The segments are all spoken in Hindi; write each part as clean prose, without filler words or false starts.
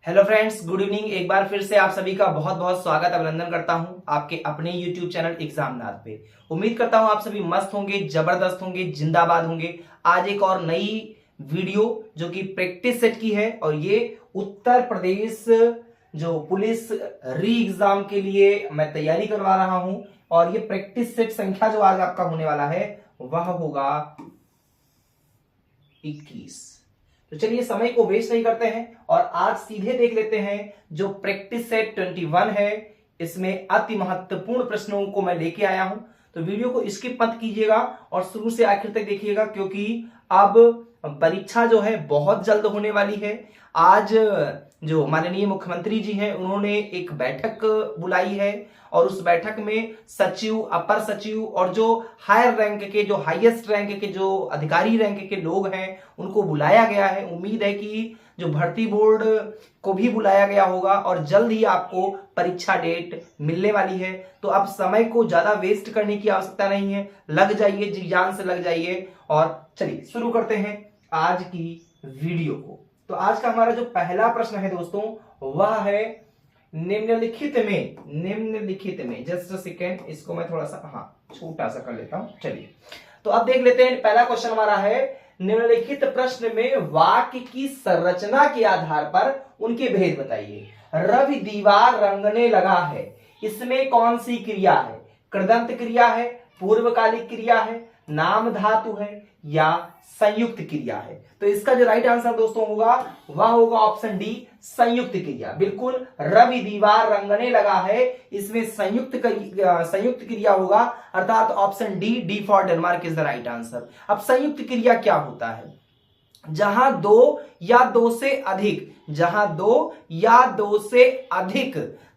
Hello friends, good evening. एक बार फिर से आप सभी का बहुत बहुत स्वागत अभिनंदन करता हूं आपके अपने यूट्यूब चैनल एग्जामनाथ पे। उम्मीद करता हूं आप सभी मस्त होंगे, जबरदस्त होंगे, जिंदाबाद होंगे। आज एक और नई वीडियो जो कि प्रैक्टिस सेट की है और ये उत्तर प्रदेश जो पुलिस री एग्जाम के लिए मैं तैयारी करवा रहा हूं और ये प्रैक्टिस सेट संख्या जो आज आपका होने वाला है वह होगा 21। तो चलिए समय को वेस्ट नहीं करते हैं और आज सीधे देख लेते हैं जो प्रैक्टिस सेट 21 है। इसमें अति महत्वपूर्ण प्रश्नों को मैं लेके आया हूं, तो वीडियो को स्किप मत कीजिएगा और शुरू से आखिर तक देखिएगा, क्योंकि अब परीक्षा जो है बहुत जल्द होने वाली है। आज जो माननीय मुख्यमंत्री जी हैं उन्होंने एक बैठक बुलाई है और उस बैठक में सचिव, अपर सचिव और जो हायर रैंक के, जो हाईएस्ट रैंक के, जो अधिकारी रैंक के लोग हैं उनको बुलाया गया है। उम्मीद है कि जो भर्ती बोर्ड को भी बुलाया गया होगा और जल्द ही आपको परीक्षा डेट मिलने वाली है। तो अब समय को ज्यादा वेस्ट करने की आवश्यकता नहीं है, लग जाइए, जी जान से लग जाइए। और चलिए शुरू करते हैं आज की वीडियो को। तो आज का हमारा जो पहला प्रश्न है दोस्तों वह है निम्नलिखित में जस्ट सेकेंड, इसको मैं थोड़ा सा छोटा सा कर लेता हूं। चलिए तो अब देख लेते हैं। पहला क्वेश्चन हमारा है निम्नलिखित प्रश्न में वाक्य की संरचना के आधार पर उनके भेद बताइए। रवि दीवार रंगने लगा है, इसमें कौन सी क्रिया है? कृदंत क्रिया है, पूर्वकालिक क्रिया है, नाम धातु है या संयुक्त क्रिया है? तो इसका जो राइट आंसर दोस्तों होगा वह होगा ऑप्शन डी, संयुक्त क्रिया। बिल्कुल, रवि दीवार रंगने लगा है, इसमें संयुक्त क्रिया होगा, अर्थात option D for Denmark is the right answer. अब संयुक्त क्रिया क्या होता है? जहां दो या दो से अधिक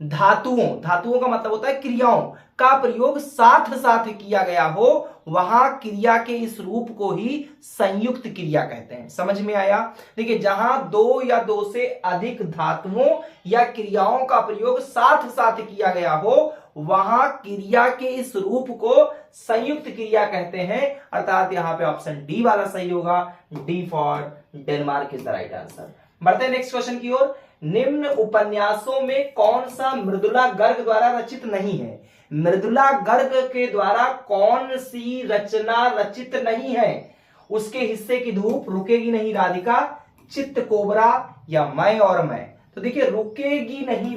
धातुओं का मतलब होता है क्रियाओं का प्रयोग साथ साथ किया गया हो, वहां क्रिया के इस रूप को ही संयुक्त क्रिया कहते हैं। समझ में आया? देखिए, जहां दो या दो से अधिक धातुओं या क्रियाओं का प्रयोग साथ साथ किया गया हो, वहां क्रिया के इस रूप को संयुक्त क्रिया कहते हैं, अर्थात यहां पे ऑप्शन डी वाला सही होगा, D for Denmark is the right answer. बढ़ते हैं नेक्स्ट क्वेश्चन की ओर। निम्न उपन्यासों में कौन सा मृदुला गर्ग द्वारा रचित नहीं है? मृदुला गर्ग के द्वारा कौन सी रचना रचित नहीं है? उसके हिस्से की धूप, रुकेगी नहीं राधिका, चित्त कोबरा या मैं और मैं? तो देखिए, रुकेगी नहीं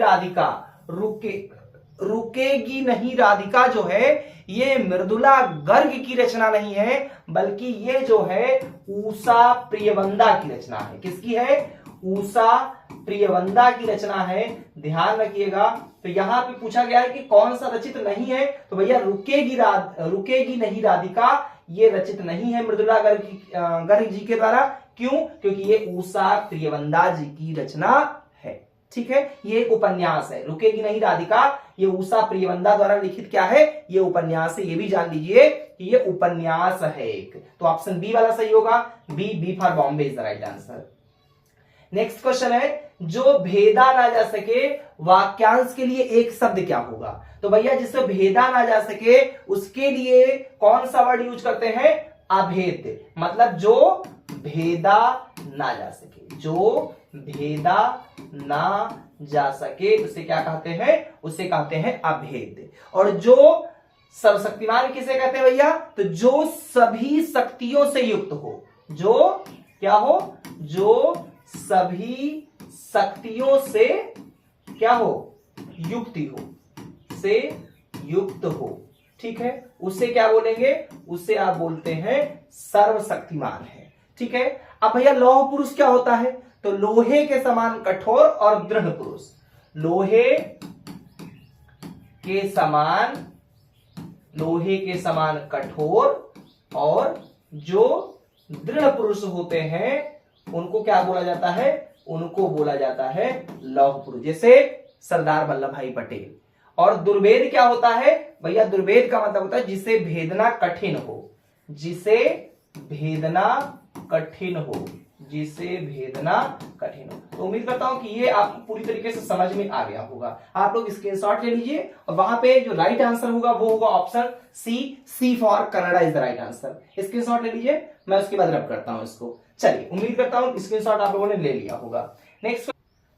राधिका जो है ये मृदुला गर्ग की रचना नहीं है, बल्कि ये जो है ऊषा प्रियवंदा की रचना है। किसकी है? ऊषा प्रियवंदा की रचना है, ध्यान रखिएगा। तो यहां पे पूछा गया है कि कौन सा रचित नहीं है, तो भैया रुकेगी नहीं राधिका ये रचित नहीं है मृदुला गर्ग जी के द्वारा। क्यों? क्योंकि ये ऊषा प्रियवंदा जी की रचना है। ठीक है, ये एक उपन्यास है। रुकेगी नहीं राधिका ये ऊषा प्रियवंदा द्वारा लिखित क्या है? ये उपन्यास है। ये भी जान लीजिए कि ये उपन्यास है एक। तो ऑप्शन बी वाला सही होगा, B for Bombay is the right answer. Next question है, जो भेदा ना जा सके वाक्यांश के लिए एक शब्द क्या होगा? तो भैया, जिसे भेदा ना जा सके उसके लिए कौन सा वर्ड यूज करते हैं? अभेद। मतलब जो भेदा ना जा सके उसे क्या कहते हैं? उसे कहते हैं अभेद। और जो सर्वशक्तिमान किसे कहते हैं भैया? तो जो सभी शक्तियों से युक्त हो। जो क्या हो? जो सभी शक्तियों से क्या हो? युक्त हो। ठीक है, उसे क्या बोलेंगे? उसे आप बोलते हैं सर्वशक्तिमान है। ठीक है, अब भैया लौह पुरुष क्या होता है? तो लोहे के समान कठोर और दृढ़ पुरुष। लोहे के समान कठोर और जो दृढ़ पुरुष होते हैं उनको क्या बोला जाता है? उनको बोला जाता है लौह पुरुष, जैसे सरदार वल्लभ भाई पटेल। और दुर्भेद क्या होता है भैया? दुर्भेद का मतलब होता है जिसे भेदना कठिन हो। तो उम्मीद करता हूं कि ये आपको पूरी तरीके से समझ में आ गया होगा। आप लोग स्क्रीनशॉट ले लीजिए और वहां पे जो राइट आंसर होगा वो होगा option C for Canada is the right answer. Screenshot ले लीजिए, मैं उसके बाद रब करता हूं इसको। चलिए, उम्मीद करता हूं स्क्रीनशॉट आप लोगों ने ले लिया होगा। नेक्स्ट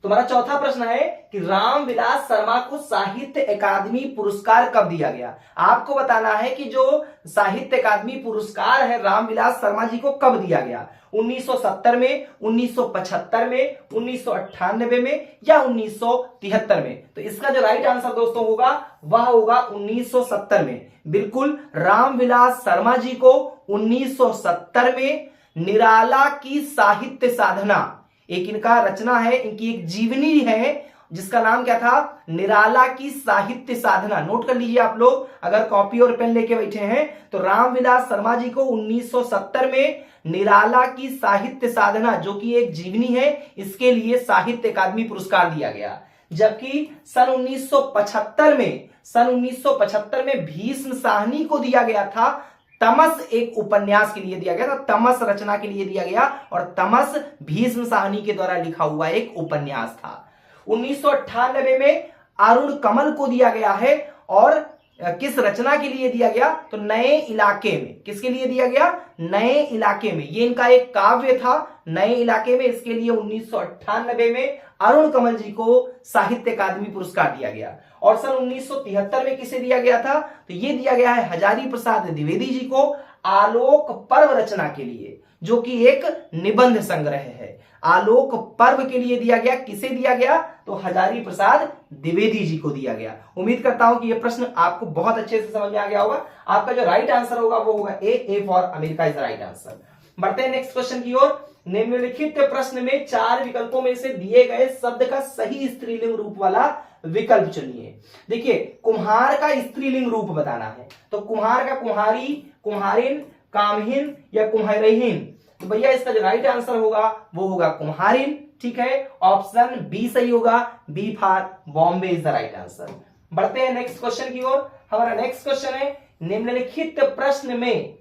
तुम्हारा चौथा प्रश्न है कि रामविलास शर्मा को साहित्य अकादमी पुरस्कार कब दिया गया। आपको बताना है कि जो साहित्य अकादमी पुरस्कार है रामविलास शर्मा जी को कब दिया गया, 1970 में, 1975 में, 1998 में या 1973 में। तो इसका जो राइट आंसर दोस्तों होगा वह होगा 1970 में। बिल्कुल, रामविलास शर्मा जी को 1970 में निराला की साहित्य साधना, एक इनका रचना है, इनकी एक जीवनी है जिसका नाम क्या था, निराला की साहित्य साधना। नोट कर लीजिए आप लोग, अगर कॉपी और पेन लेके बैठे हैं तो रामविलास शर्मा जी को 1970 में निराला की साहित्य साधना, जो कि एक जीवनी है, इसके लिए साहित्य अकादमी पुरस्कार दिया गया। जबकि सन 1975 में भीष्म साहनी को दिया गया था तमस, एक उपन्यास के लिए दिया गया था, तमस रचना के लिए दिया गया, और तमस भीष्म साहनी के द्वारा लिखा हुआ एक उपन्यास था। 1998 में अरुण कमल को दिया गया है, और किस रचना के लिए दिया गया, तो नए इलाके में। किसके लिए दिया गया, नए इलाके में। ये इनका एक काव्य था नए इलाके में, इसके लिए 1998 में अरुण कमल जी को साहित्य अकादमी पुरस्कार दिया गया। और सन 1973 में किसे दिया गया था, तो ये दिया गया है हजारी प्रसाद द्विवेदी जी को आलोक पर्व रचना के लिए, जो कि एक निबंध संग्रह है। आलोक पर्व के लिए दिया गया, किसे दिया गया, तो हजारी प्रसाद द्विवेदी जी को दिया गया। उम्मीद करता हूं कि यह प्रश्न आपको बहुत अच्छे से समझ में आ गया होगा। आपका जो राइट आंसर होगा वो होगा A for America is the right answer. बढ़ते हैं नेक्स्ट क्वेश्चन की ओर। निम्नलिखित प्रश्न में 4 विकल्पों में से दिए गए शब्द का सही स्त्रीलिंग रूप वाला विकल्प चुनिए। देखिए, कुम्हार का स्त्रीलिंग रूप बताना है, तो कुम्हार का कुम्हारी, कुम्हारिन, कामहीन या कुम्हारहीन। तो भैया इसका जो राइट आंसर होगा वो होगा कुम्हारिन। ठीक है, ऑप्शन बी सही होगा, B for Bombay is the right answer. बढ़ते हैं नेक्स्ट क्वेश्चन की ओर। हमारा नेक्स्ट क्वेश्चन है, निम्नलिखित प्रश्न में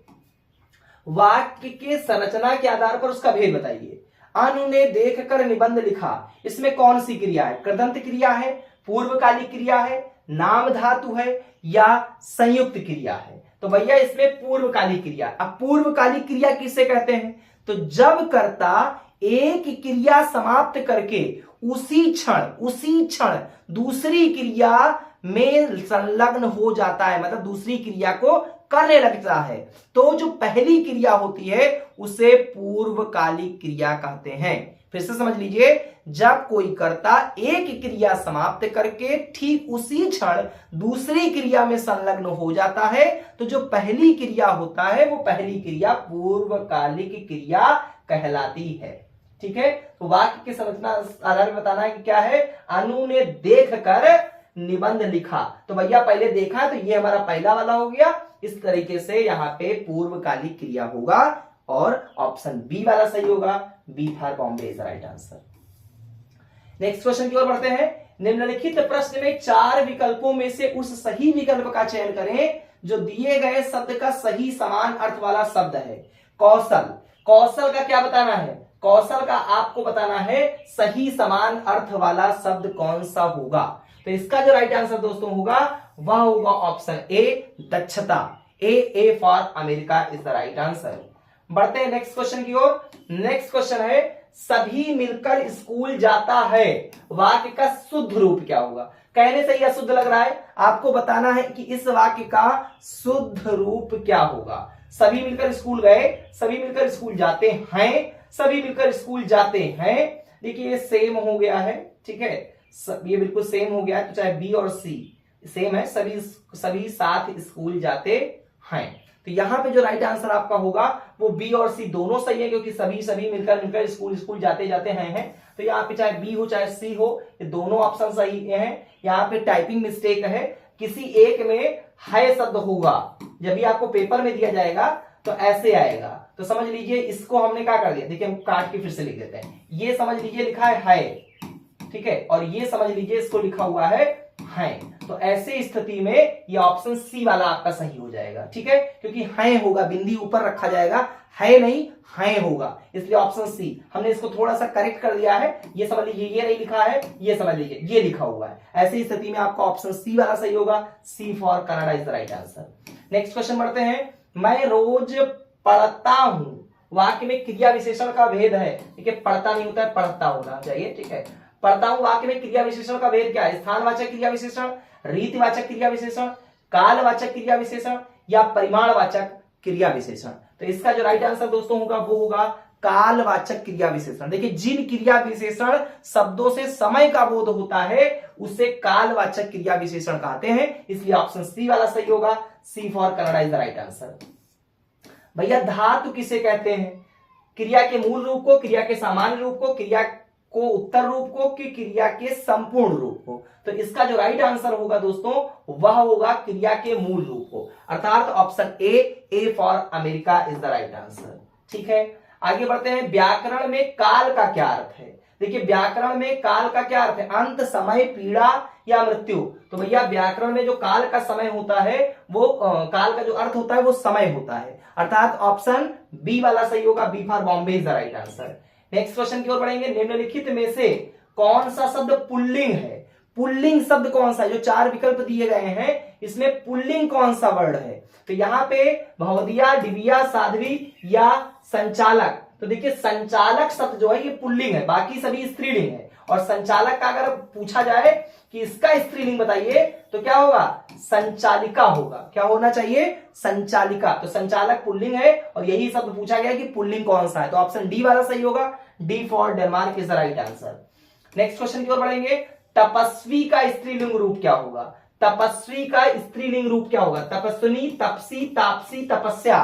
वाक्य के संरचना के आधार पर उसका भेद बताइए। अनु ने देखकर निबंध लिखा, इसमें कौन सी क्रिया है, कृदंत क्रिया है, पूर्वकालिक क्रिया है, नाम धातु है या संयुक्त क्रिया है। तो भैया इसमें पूर्वकालिक क्रिया। अब पूर्वकालिक क्रिया किसे कहते हैं, तो जब कर्ता एक क्रिया समाप्त करके उसी क्षण दूसरी क्रिया में संलग्न हो जाता है, मतलब दूसरी क्रिया को करने लगता है, तो जो पहली क्रिया होती है उसे पूर्वकालिक क्रिया कहते हैं। फिर से समझ लीजिए, जब कोई कर्ता एक क्रिया समाप्त करके ठीक उसी क्षण दूसरी क्रिया में संलग्न हो जाता है, तो जो पहली क्रिया होता है वो पहली क्रिया पूर्वकालिक क्रिया कहलाती है। ठीक है, तो वाक्य की संरचना आधार में बताना है कि क्या है, अनु ने देखकर निबंध लिखा। तो भैया पहले देखा, तो ये हमारा पहला वाला हो गया। इस तरीके से यहां पे पूर्वकालिक क्रिया होगा और ऑप्शन बी वाला सही होगा, B for Bombay is the right answer. Next question की ओर बढ़ते हैं। निम्नलिखित प्रश्न में 4 विकल्पों में से उस सही विकल्प का चयन करें जो दिए गए शब्द का सही समान अर्थ वाला शब्द है। कौशल, कौशल का क्या बताना है, कौशल का आपको बताना है सही समान अर्थ वाला शब्द कौन सा होगा। तो इसका जो राइट आंसर दोस्तों होगा वह होगा ऑप्शन ए, दक्षता। A for America is the right answer. बढ़ते हैं नेक्स्ट क्वेश्चन की ओर। नेक्स्ट क्वेश्चन है, सभी मिलकर स्कूल जाता है, वाक्य का शुद्ध रूप क्या होगा। कहने से ही अशुद्ध लग रहा है, आपको बताना है कि इस वाक्य का शुद्ध रूप क्या होगा। सभी मिलकर स्कूल गए, सभी मिलकर स्कूल जाते हैं, सभी मिलकर स्कूल जाते हैं। देखिए ये सेम हो गया है, ठीक है, ये बिल्कुल सेम हो गया है, तो चाहे बी और सी सेम है, सभी साथ स्कूल जाते हैं। तो यहां पे जो राइट आंसर आपका होगा वो बी और सी दोनों सही है, क्योंकि सभी मिलकर स्कूल जाते हैं। तो यहाँ पे चाहे बी हो चाहे सी हो, ये दोनों ऑप्शन सही हैं। यहाँ पे टाइपिंग मिस्टेक है, किसी एक में है शब्द होगा, जब भी आपको पेपर में दिया जाएगा तो ऐसे आएगा। तो समझ लीजिए इसको हमने क्या कर दिया, देखिए हम काट के फिर से लिख देते हैं। ये समझ लीजिए लिखा है, ठीक है, और ये समझ लीजिए इसको लिखा हुआ है। तो ऐसे स्थिति में ये ऑप्शन सी वाला आपका सही हो जाएगा। ठीक है, क्योंकि है होगा, बिंदी ऊपर रखा जाएगा, है नहीं है होगा, इसलिए ऑप्शन सी। हमने इसको थोड़ा सा करेक्ट कर दिया है, ये समझ लीजिए ये नहीं लिखा है, ये समझ लीजिए ये लिखा हुआ है। ऐसी स्थिति में आपका ऑप्शन सी वाला सही होगा, C for Canada is the right answer. Next question बढ़ते हैं। मैं रोज पढ़ता हूं, वाक्य में क्रिया विशेषण का भेद है। ठीक है, पढ़ता नहीं होता है, पढ़ता होना चाहिए। ठीक है, पढ़ता हूं वाक्य में क्रिया विशेषण का भेद क्या है, स्थानवाचक क्रिया विशेषण, रीतिवाचक क्रिया विशेषण, कालवाचक क्रिया विशेषण या परिमाणवाचक क्रिया विशेषण। तो इसका जो राइट आंसर दोस्तों होगा वो होगा कालवाचक क्रिया विशेषण। देखिए जिन क्रिया विशेषण शब्दों से समय का बोध होता है उसे कालवाचक क्रिया विशेषण कहते हैं, इसलिए ऑप्शन सी वाला सही होगा, C for Canada is the right answer. भैया धातु किसे कहते हैं, क्रिया के मूल रूप को, क्रिया के सामान्य रूप को, क्रिया को उत्तर रूप को, कि क्रिया के संपूर्ण रूप को। तो इसका जो राइट आंसर होगा दोस्तों वह होगा क्रिया के मूल रूप को, अर्थात option A for America is the right answer. ठीक है, आगे बढ़ते हैं। व्याकरण में काल का क्या अर्थ है? देखिए व्याकरण में काल का क्या अर्थ है, अंत, समय, पीड़ा या मृत्यु। तो भैया व्याकरण में जो काल का समय होता है वो काल का जो अर्थ होता है वो समय होता है, अर्थात ऑप्शन बी वाला सही होगा, B for Bombay is the right answer. Next question की ओर बढ़ेंगे। निम्नलिखित में से कौन सा शब्द पुल्लिंग है? पुल्लिंग शब्द कौन सा है? जो चार विकल्प दिए गए हैं इसमें पुल्लिंग कौन सा वर्ड है? तो यहां पे भवदिया, डिबिया, साध्वी या संचालक। तो देखिए संचालक शब्द जो है ये पुल्लिंग है, बाकी सभी स्त्रीलिंग है। और संचालक का अगर पूछा जाए कि इसका स्त्रीलिंग बताइए तो क्या होगा, संचालिका होगा। क्या होना चाहिए, संचालिका। तो संचालक पुल्लिंग है और यही शब्द पूछा गया कि पुल्लिंग कौन सा है, तो ऑप्शन डी वाला सही होगा, D for Denmark is the right answer. Next question की ओर बढ़ेंगे। तपस्वी का स्त्रीलिंग रूप क्या होगा? तपस्वी का स्त्रीलिंग रूप क्या होगा? तपस्विनी, तपसी, तापसी, तपस्या।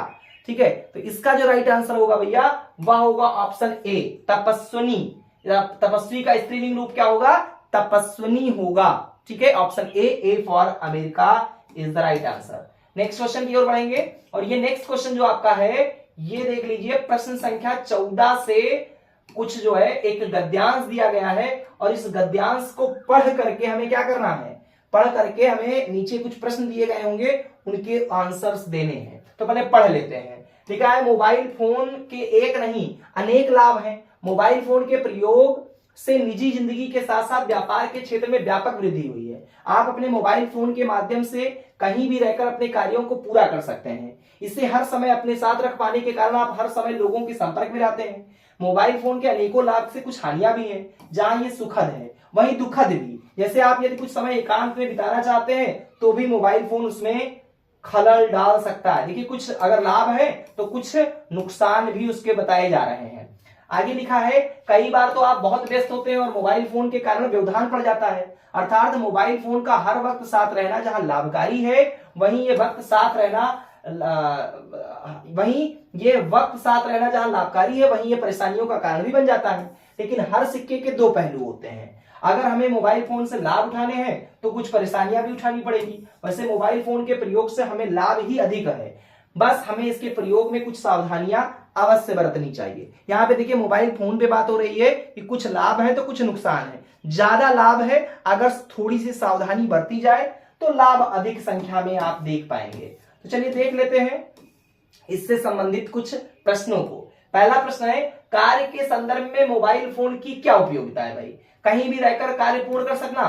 ठीक है, तो इसका जो राइट आंसर होगा भैया वह होगा ऑप्शन ए, तपस्विनी। तपस्वी का स्त्रीलिंग रूप क्या होगा, तपस्विनी होगा। ठीक है, option A for America is the right answer. Next question की ओर बढ़ेंगे और ये नेक्स्ट क्वेश्चन जो आपका है ये देख लीजिए, प्रश्न संख्या 14 से कुछ जो है एक गद्यांश दिया गया है और इस गद्यांश को पढ़ करके हमें क्या करना है, पढ़ करके हमें नीचे कुछ प्रश्न दिए गए होंगे उनके आंसर्स देने हैं। तो पहले पढ़ लेते हैं। लिखा है मोबाइल फोन के एक नहीं अनेक लाभ हैं। मोबाइल फोन के प्रयोग से निजी जिंदगी के साथ साथ व्यापार के क्षेत्र में व्यापक वृद्धि हुई है। आप अपने मोबाइल फोन के माध्यम से कहीं भी रहकर अपने कार्यों को पूरा कर सकते हैं। इसे हर समय अपने साथ रख पाने के कारण आप हर समय लोगों के संपर्क में रहते हैं। मोबाइल फोन के अनेकों लाभ से कुछ हानियां भी हैं। जहां ये सुखद है वहीं दुखद भी। जैसे आप यदि कुछ समय एकांत में बिताना चाहते हैं तो भी मोबाइल फोन उसमें खलल डाल सकता है। देखिए कुछ अगर लाभ है तो कुछ नुकसान भी उसके बताए जा रहे हैं। आगे लिखा है कई बार तो आप बहुत व्यस्त होते हैं और मोबाइल फोन के कारण व्यवधान पड़ जाता है, अर्थात मोबाइल फोन का हर वक्त साथ रहना जहां लाभकारी है वहीं ये वक्त साथ रहना जहां लाभकारी है वहीं ये परेशानियों का कारण भी बन जाता है। लेकिन हर सिक्के के दो पहलू होते हैं। अगर हमें मोबाइल फोन से लाभ उठाने हैं तो कुछ परेशानियां भी उठानी पड़ेगी। वैसे मोबाइल फोन के प्रयोग से हमें लाभ ही अधिक है, बस हमें इसके प्रयोग में कुछ सावधानियां अवश्य बरतनी चाहिए। यहां पे देखिए मोबाइल फोन पे बात हो रही है कि कुछ लाभ है तो कुछ नुकसान है। ज्यादा लाभ है, अगर थोड़ी सी सावधानी बरती जाए तो लाभ अधिक संख्या में आप देख पाएंगे। तो चलिए देख लेते हैं इससे संबंधित कुछ प्रश्नों को। पहला प्रश्न है कार्य के संदर्भ में मोबाइल फोन की क्या उपयोगिता है? भाई कहीं भी रहकर कार्य पूर्ण कर सकना,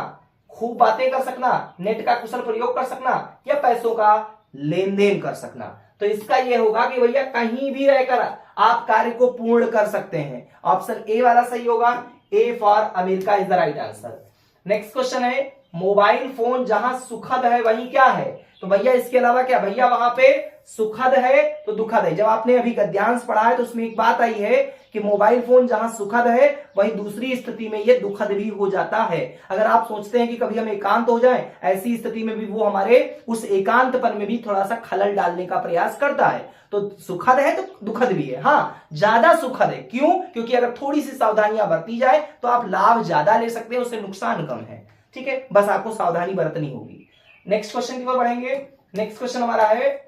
खूब बातें कर सकना, नेट का कुशल प्रयोग कर सकना या पैसों का लेन देन कर सकना। तो इसका यह होगा कि भैया कहीं भी रहकर आप कार्य को पूर्ण कर सकते हैं। ऑप्शन ए वाला सही होगा, A for America is the right answer. Next question है मोबाइल फोन जहां सुखद है वहीं क्या है? तो भैया इसके अलावा क्या? भैया वहां पे सुखद है तो दुखद है। जब आपने अभी गद्यांश पढ़ा है तो उसमें एक बात आई है कि मोबाइल फोन जहां सुखद है वहीं दूसरी स्थिति में ये दुखद भी हो जाता है। अगर आप सोचते हैं कि कभी हम एकांत हो जाएं, ऐसी स्थिति में भी वो हमारे उस एकांतपन में भी थोड़ा सा खलल डालने का प्रयास करता है। तो सुखद है तो दुखद भी है। हाँ ज्यादा सुखद है, क्यों? क्योंकि अगर थोड़ी सी सावधानियां बरती जाए तो आप लाभ ज्यादा ले सकते हैं, उससे नुकसान कम है। ठीक है, बस आपको सावधानी बरतनी होगी। नेक्स्ट क्वेश्चन की ओर बढ़ेंगे। नेक्स्ट क्वेश्चन हमारा है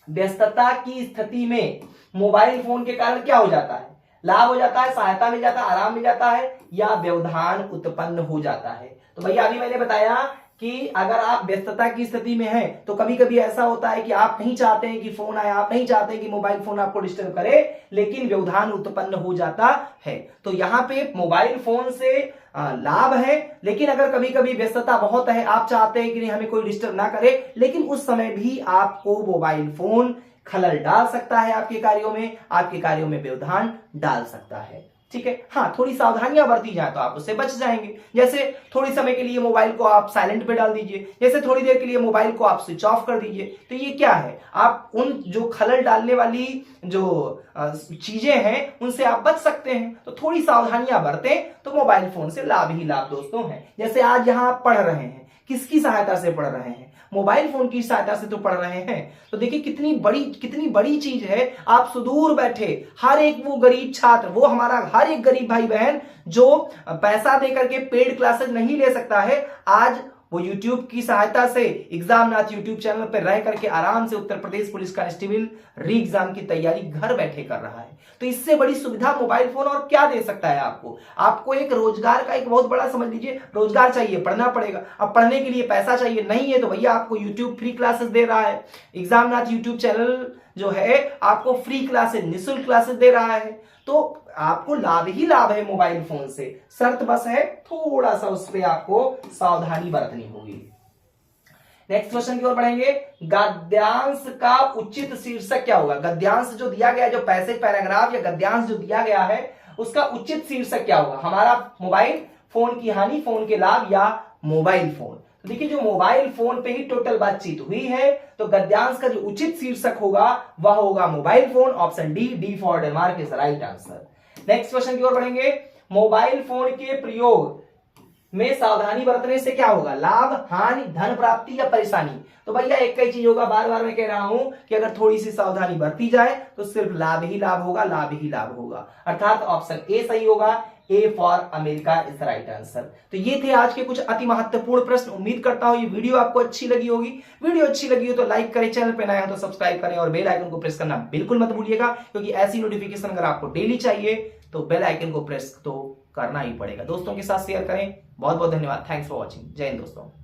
व्यस्तता की स्थिति में मोबाइल फोन के कारण क्या हो जाता है? लाभ हो जाता है, सहायता मिल जाता है, आराम मिल जाता है या व्यवधान उत्पन्न हो जाता है? तो भैया अभी मैंने बताया कि अगर आप व्यस्तता की स्थिति में हैं तो कभी कभी ऐसा होता है कि आप नहीं चाहते हैं कि फोन आए, आप नहीं चाहते हैं कि मोबाइल फोन आपको डिस्टर्ब करे, लेकिन व्यवधान उत्पन्न हो जाता है। तो यहाँ पे मोबाइल फोन से लाभ है, लेकिन अगर कभी कभी व्यस्तता बहुत है, आप चाहते हैं कि नहीं हमें कोई डिस्टर्ब ना करे, लेकिन उस समय भी आपको मोबाइल फोन खलल डाल सकता है आपके कार्यों में व्यवधान डाल सकता है। ठीक है। हाँ, थोड़ी सावधानियां बरती जाए तो आप उससे बच जाएंगे। जैसे थोड़ी समय के लिए मोबाइल को आप साइलेंट पे डाल दीजिए, जैसे थोड़ी देर के लिए मोबाइल को आप स्विच ऑफ कर दीजिए। तो ये क्या है, आप उन जो खलल डालने वाली जो चीजें हैं उनसे आप बच सकते हैं। तो थोड़ी सावधानियां बरतें तो मोबाइल फोन से लाभ ही लाभ दोस्तों हैं। जैसे आज यहाँ आप पढ़ रहे हैं, किसकी सहायता से पढ़ रहे हैं, मोबाइल फोन की सहायता से तो पढ़ रहे हैं। तो देखिए कितनी बड़ी चीज है। आप सुदूर बैठे हर एक वो गरीब छात्र, वो हमारा हर एक गरीब भाई बहन जो पैसा देकर के पेड क्लासेस नहीं ले सकता है, आज वो YouTube की सहायता से एग्जामनाथ YouTube चैनल पर रह करके आराम से उत्तर प्रदेश पुलिस कांस्टेबल री एग्जाम की तैयारी घर बैठे कर रहा है। तो इससे बड़ी सुविधा मोबाइल फोन और क्या दे सकता है आपको। आपको एक रोजगार का एक बहुत बड़ा, समझ लीजिए, रोजगार चाहिए, पढ़ना पड़ेगा। अब पढ़ने के लिए पैसा चाहिए, नहीं है तो भैया आपको YouTube फ्री क्लासेस दे रहा है। एग्जामनाथ YouTube चैनल जो है आपको फ्री क्लासेस, निःशुल्क क्लासेस दे रहा है। तो आपको लाभ ही लाभ है मोबाइल फोन से। शर्त बस है थोड़ा सा उस पर आपको सावधानी बरतनी होगी। नेक्स्ट क्वेश्चन की ओर बढ़ेंगे। गद्यांश का उचित शीर्षक क्या होगा। गद्यांश जो दिया गया, जो पैसेज पैराग्राफ या गद्यांश जो दिया गया है, उसका उचित शीर्षक क्या होगा। हमारा मोबाइल फोन की हानि, फोन के लाभ, या मोबाइल फोन। तो देखिए जो मोबाइल फोन पे ही टोटल बातचीत हुई है, तो गद्यांश का जो उचित शीर्षक होगा वह होगा mobile phone. Option D for Denmark is right answer. Next question की ओर बढ़ेंगे। मोबाइल फोन के प्रयोग में सावधानी बरतने से क्या होगा, लाभ, हानि, धन प्राप्ति या परेशानी। तो भैया एक ही चीज होगा, बार बार मैं कह रहा हूं कि अगर थोड़ी सी सावधानी बरती जाए तो सिर्फ लाभ ही लाभ होगा, लाभ ही लाभ होगा। अर्थात ऑप्शन ए सही होगा। A for America is right answer. तो ये थे आज के कुछ अति महत्वपूर्ण प्रश्न। उम्मीद करता हूं ये वीडियो आपको अच्छी लगी होगी। वीडियो अच्छी लगी हो तो लाइक करें, चैनल पे नए हो तो सब्सक्राइब करें और बेल आइकन को प्रेस करना बिल्कुल मत भूलिएगा, क्योंकि ऐसी नोटिफिकेशन अगर आपको डेली चाहिए तो बेल आइकन को प्रेस तो करना ही पड़ेगा। दोस्तों के साथ शेयर करें। बहुत बहुत धन्यवाद। Thanks for watching. जय हिंद दोस्तों।